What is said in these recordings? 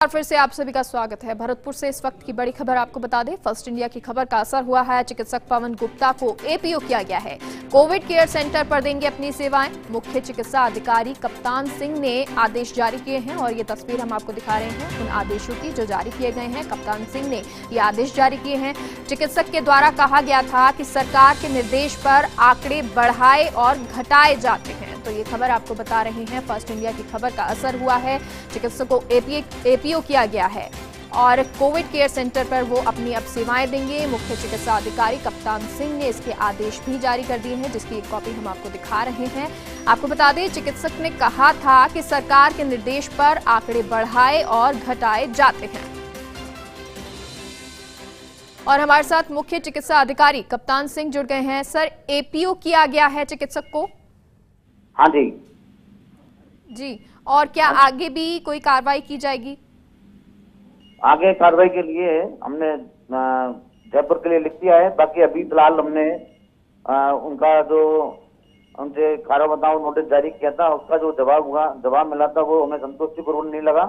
और फिर से आप सभी का स्वागत है। भरतपुर से इस वक्त की बड़ी खबर आपको बता दें। फर्स्ट इंडिया की खबर का असर हुआ है। चिकित्सक पवन गुप्ता को एपीओ किया गया है। कोविड केयर सेंटर पर देंगे अपनी सेवाएं। मुख्य चिकित्सा अधिकारी कप्तान सिंह ने आदेश जारी किए हैं और ये तस्वीर हम आपको दिखा रहे हैं उन आदेशों की जो जारी किए गए हैं। कप्तान सिंह ने ये आदेश जारी किए हैं। चिकित्सक के द्वारा कहा गया था कि सरकार के निर्देश पर आंकड़े बढ़ाए और घटाए जाते हैं। तो ये खबर आपको बता रहे हैं। फर्स्ट इंडिया की खबर का असर हुआ है। चिकित्सक को एपीओ किया गया है और कोविड केयर सेंटर पर वो अपनी अब सेवाएं देंगे। मुख्य चिकित्सा अधिकारी कप्तान सिंह ने इसके आदेश भी जारी कर दिए हैं, जिसकी एक कॉपी हम आपको दिखा रहे हैं। आपको बता दें, चिकित्सक ने कहा था कि सरकार के निर्देश पर आंकड़े बढ़ाए और घटाए जाते हैं। और हमारे साथ मुख्य चिकित्सा अधिकारी कप्तान सिंह जुड़ गए हैं। सर, एपीओ किया गया है चिकित्सक को? हाँ जी जी, और क्या आगे भी कोई कार्रवाई की जाएगी? आगे कार्रवाई के लिए हमने जयपुर के लिए लिख दिया है। बाकी अभी फिलहाल हमने उनका जो उनसे कार्य बताओ नोटिस जारी किया था, उसका जो जवाब मिला था वो हमें संतोषपूर्ण नहीं लगा।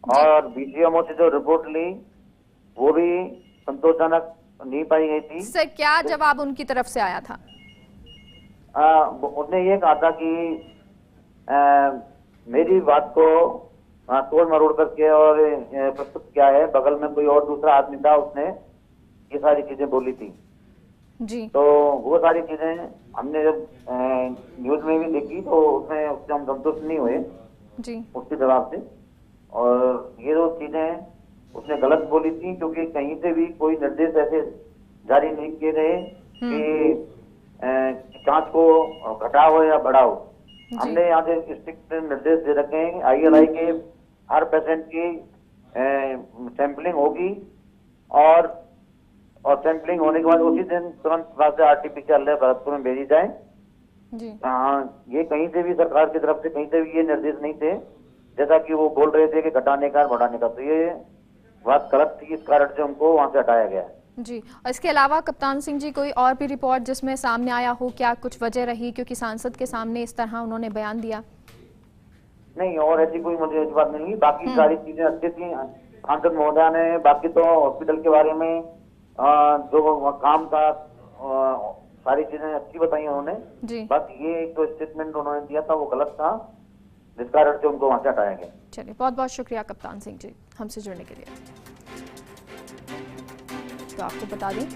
और बीसीएमओ से जो रिपोर्ट ली वो भी संतोषजनक नहीं पाई गई थी। सर, क्या जवाब उनकी तरफ से आया था? उसने ये कहा था कि मेरी बात को तोड़ मरोड़ करके और प्रस्तुत किया है। बगल में कोई और दूसरा आदमी था, उसने ये सारी चीजें बोली थी जी। तो वो सारी चीजें हमने जब न्यूज में भी देखी तो उससे हम संतुष्ट नहीं हुए जी उसके जवाब से। और ये जो चीजें उसने गलत बोली थी, क्योंकि कहीं से भी कोई निर्देश ऐसे जारी नहीं किए गए कि जांच को घटाओ या बढ़ाओ। हमने यहाँ से स्ट्रिक्ट निर्देश दे रखे हैं। आईएलआई के हर पेशेंट की सैंपलिंग होगी और सैंपलिंग होने के बाद उसी दिन तुरंत से आरटीपीसीआर लैब भरतपुर में भेजी जाए जी। ये कहीं से भी सरकार की तरफ से कहीं से भी ये निर्देश नहीं थे, जैसा कि वो बोल रहे थे कि घटाने का बढ़ाने का। तो ये बात गलत थी, इस कारण से हमको वहां से हटाया गया है जी। और इसके अलावा कप्तान सिंह जी, कोई और भी रिपोर्ट जिसमें सामने आया हो? क्या कुछ वजह रही, क्योंकि सांसद के सामने इस तरह उन्होंने बयान दिया? नहीं, और ऐसी कोई मुझे ऐसी बात नहीं हुई। बाकी सारी चीजें अच्छी थी। सांसद महोदया ने बाकी तो हॉस्पिटल के बारे में जो काम था सारी चीजें अच्छी बताई उन्होंने जी। बस ये एक तो स्टेटमेंट उन्होंने दिया था वो गलत था, जिस कारण से उनको वहां से हटाया गया। चलिए, बहुत बहुत शुक्रिया कप्तान सिंह जी हमसे जुड़ने के लिए। तो आपको बता दें,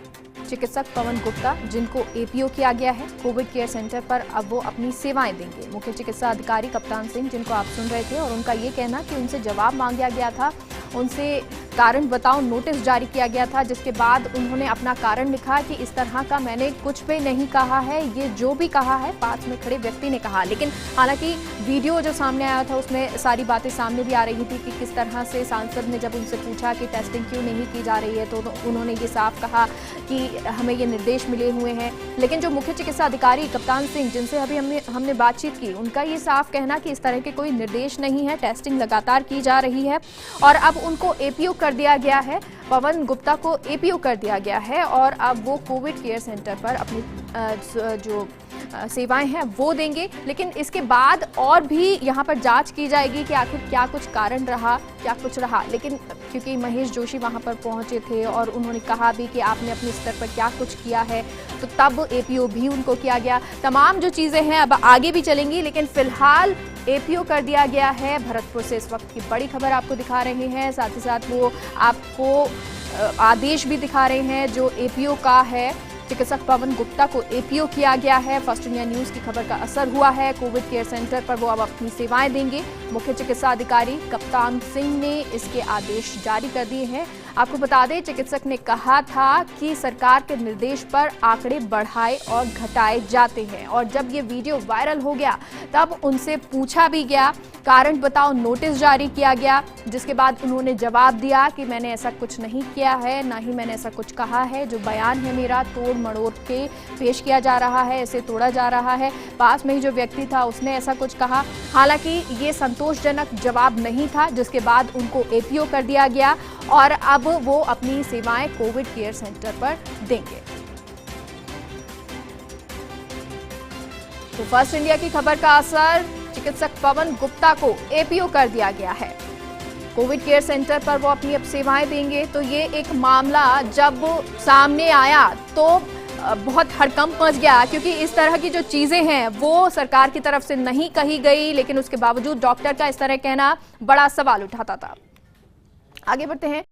चिकित्सक पवन गुप्ता जिनको एपीओ किया गया है कोविड केयर सेंटर पर, अब वो अपनी सेवाएं देंगे। मुख्य चिकित्सा अधिकारी कप्तान सिंह जिनको आप सुन रहे थे, और उनका ये कहना कि उनसे जवाब मांगा गया था, उनसे कारण बताओ नोटिस जारी किया गया था, जिसके बाद उन्होंने अपना कारण लिखा कि इस तरह का मैंने कुछ भी नहीं कहा है, ये जो भी कहा है पास में खड़े व्यक्ति ने कहा। लेकिन हालांकि वीडियो जो सामने आया था उसमें सारी बातें सामने भी आ रही थी कि किस तरह से सांसद ने जब उनसे पूछा कि टेस्टिंग क्यों नहीं की जा रही है तो उन्होंने ये साफ कहा कि हमें ये निर्देश मिले हुए हैं। लेकिन जो मुख्य चिकित्सा अधिकारी कप्तान सिंह जिनसे अभी हमने बातचीत की, उनका ये साफ कहना कि इस तरह के कोई निर्देश नहीं है, टेस्टिंग लगातार की जा रही है और अब उनको एपीओ कर दिया गया है। पवन गुप्ता को एपीओ कर दिया गया है और अब वो कोविड केयर सेंटर पर अपनी जो सेवाएं हैं वो देंगे। लेकिन इसके बाद और भी यहाँ पर जांच की जाएगी कि आखिर क्या कुछ कारण रहा, क्या कुछ रहा। लेकिन क्योंकि महेश जोशी वहाँ पर पहुँचे थे और उन्होंने कहा भी कि आपने अपने स्तर पर क्या कुछ किया है, तो तब एपीओ भी उनको किया गया। तमाम जो चीज़ें हैं अब आगे भी चलेंगी, लेकिन फिलहाल एपीओ कर दिया गया है। भरतपुर से इस वक्त की बड़ी खबर आपको दिखा रहे हैं, साथ ही साथ वो आपको आदेश भी दिखा रहे हैं जो एपीओ का है। चिकित्सक पवन गुप्ता को एपीओ किया गया है। फर्स्ट इंडिया न्यूज की खबर का असर हुआ है। कोविड केयर सेंटर पर वो अब अपनी सेवाएं देंगे। मुख्य चिकित्सा अधिकारी कप्तान सिंह ने इसके आदेश जारी कर दिए हैं। आपको बता दें, चिकित्सक ने कहा था कि सरकार के निर्देश पर आंकड़े बढ़ाए और घटाए जाते हैं, और जब ये वीडियो वायरल हो गया तब उनसे पूछा भी गया, कारण बताओ नोटिस जारी किया गया, जिसके बाद उन्होंने जवाब दिया कि मैंने ऐसा कुछ नहीं किया है, ना ही मैंने ऐसा कुछ कहा है। जो बयान है मेरा तोड़ मड़ोड़ के पेश किया जा रहा है, इसे तोड़ा जा रहा है। पास में ही जो व्यक्ति था उसने ऐसा कुछ कहा। हालांकि ये संतोषजनक जवाब नहीं था, जिसके बाद उनको एपीओ कर दिया गया और अब वो अपनी सेवाएं कोविड केयर सेंटर पर देंगे। तो फर्स्ट इंडिया की खबर का असर, चिकित्सक पवन गुप्ता को एपीओ कर दिया गया है। कोविड केयर सेंटर पर वो अपनी अब सेवाएं देंगे। तो ये एक मामला जब सामने आया तो बहुत हड़कंप मच गया, क्योंकि इस तरह की जो चीजें हैं वो सरकार की तरफ से नहीं कही गई, लेकिन उसके बावजूद डॉक्टर का इस तरह कहना बड़ा सवाल उठाता था। आगे बढ़ते हैं।